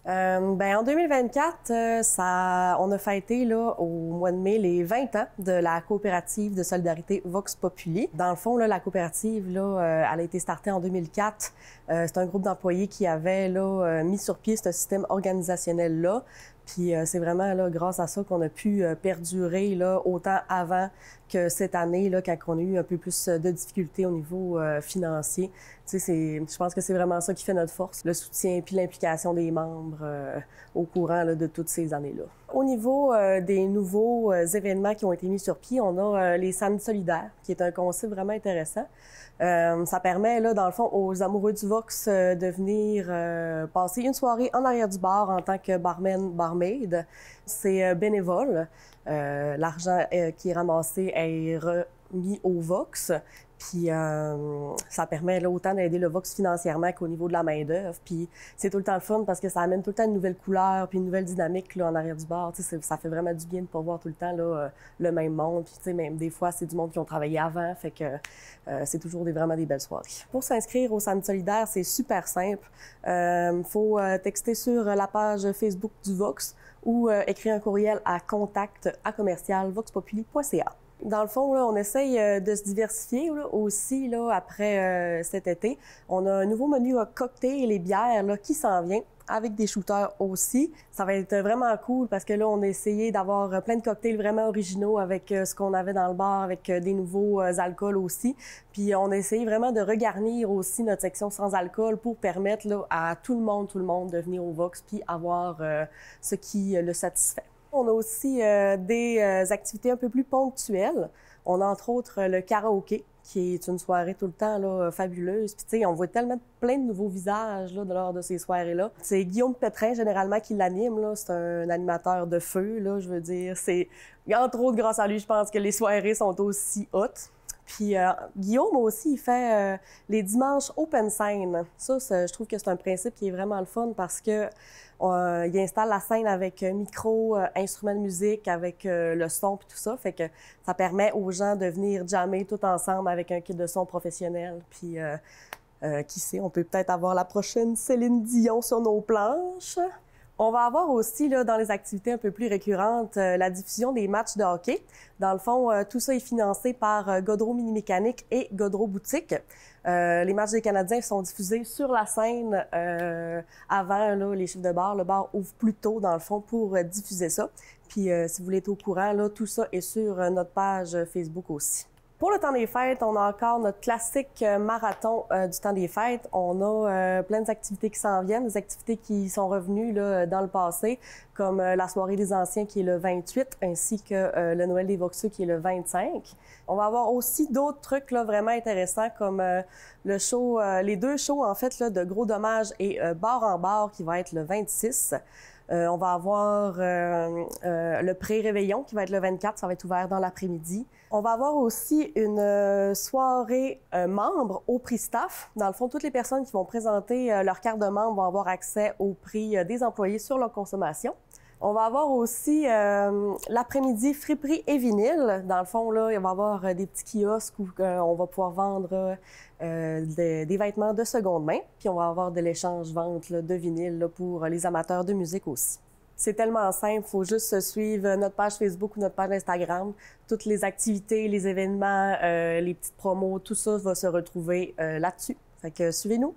En 2024, on a fêté là, au mois de mai les 20 ans de la coopérative de solidarité Vox Populi. Dans le fond, là, la coopérative, là, elle a été startée en 2004. C'est un groupe d'employés qui avait là, mis sur pied ce système organisationnel-là. Puis c'est vraiment là, grâce à ça qu'on a pu perdurer là, autant avant que cette année, là, quand on a eu un peu plus de difficultés au niveau financier. Tu sais, je pense que c'est vraiment ça qui fait notre force, le soutien puis l'implication des membres au courant là, de toutes ces années-là. Au niveau des nouveaux événements qui ont été mis sur pied, on a les Samedis solidaires, qui est un concept vraiment intéressant. Ça permet, là, dans le fond, aux amoureux du Vox de venir passer une soirée en arrière du bar en tant que barmaid. C'est bénévole. L'argent qui est ramassé est remis au Vox. Puis ça permet là, autant d'aider le Vox financièrement qu'au niveau de la main-d'œuvre. Puis c'est tout le temps le fun parce que ça amène tout le temps une nouvelle couleur puis une nouvelle dynamique là, en arrière du bar. Ça fait vraiment du bien de ne pas voir tout le temps là, le même monde. Puis même des fois, c'est du monde qui ont travaillé avant. Fait que c'est toujours vraiment des belles soirées. Pour s'inscrire au Samedi solidaire, c'est super simple. Faut texter sur la page Facebook du Vox ou écrire un courriel à contact@voxpopuli.ca. Dans le fond, là, on essaye de se diversifier là, aussi là, après cet été. On a un nouveau menu cocktail et bières là, qui s'en vient avec des shooters aussi. Ça va être vraiment cool parce que là, on a essayé d'avoir plein de cocktails vraiment originaux avec ce qu'on avait dans le bar, avec des nouveaux alcools aussi. Puis on a essayé vraiment de regarnir aussi notre section sans alcool pour permettre là, à tout le monde de venir au Vox puis avoir ce qui le satisfait. On a aussi des activités un peu plus ponctuelles. On a entre autres le karaoké, qui est une soirée tout le temps là, fabuleuse. Puis tu sais, on voit tellement plein de nouveaux visages là, lors de ces soirées-là. C'est Guillaume Pétrin, généralement, qui l'anime. Là. C'est un animateur de feu, là, je veux dire. C'est entre autres grâce à lui, je pense que les soirées sont aussi hautes. Puis Guillaume aussi, il fait les dimanches open scène. Ça, je trouve que c'est un principe qui est vraiment le fun parce que il installe la scène avec micro, instruments de musique, avec le son puis tout ça. Fait que ça permet aux gens de venir jammer tout ensemble avec un kit de son professionnel. Puis qui sait, on peut peut-être avoir la prochaine Céline Dion sur nos planches. On va avoir aussi, là, dans les activités un peu plus récurrentes, la diffusion des matchs de hockey. Dans le fond, tout ça est financé par Godreau Mini Mécanique et Godreau Boutique. Les matchs des Canadiens sont diffusés sur la scène avant là, les chiffres de bar. Le bar ouvre plus tôt, dans le fond, pour diffuser ça. Puis, si vous voulez être au courant, là, tout ça est sur notre page Facebook aussi. Pour le temps des fêtes, on a encore notre classique marathon du temps des fêtes. On a plein d'activités qui s'en viennent, des activités qui sont revenues là, dans le passé, comme la soirée des anciens qui est le 28, ainsi que le Noël des Voxeux qui est le 25. On va avoir aussi d'autres trucs là, vraiment intéressants comme le show, les deux shows en fait là, de Gros Dommages et Bar en bar qui va être le 26. On va avoir le pré-réveillon qui va être le 24, ça va être ouvert dans l'après-midi. On va avoir aussi une soirée membre au prix staff. Dans le fond, toutes les personnes qui vont présenter leur carte de membre vont avoir accès au prix des employés sur leur consommation. On va avoir aussi l'après-midi friperie et vinyle. Dans le fond, là, il va y avoir des petits kiosques où on va pouvoir vendre des vêtements de seconde main. Puis on va avoir de l'échange-vente de vinyle là, pour les amateurs de musique aussi. C'est tellement simple, il faut juste suivre notre page Facebook ou notre page Instagram. Toutes les activités, les événements, les petites promos, tout ça va se retrouver là-dessus. Fait que suivez-nous!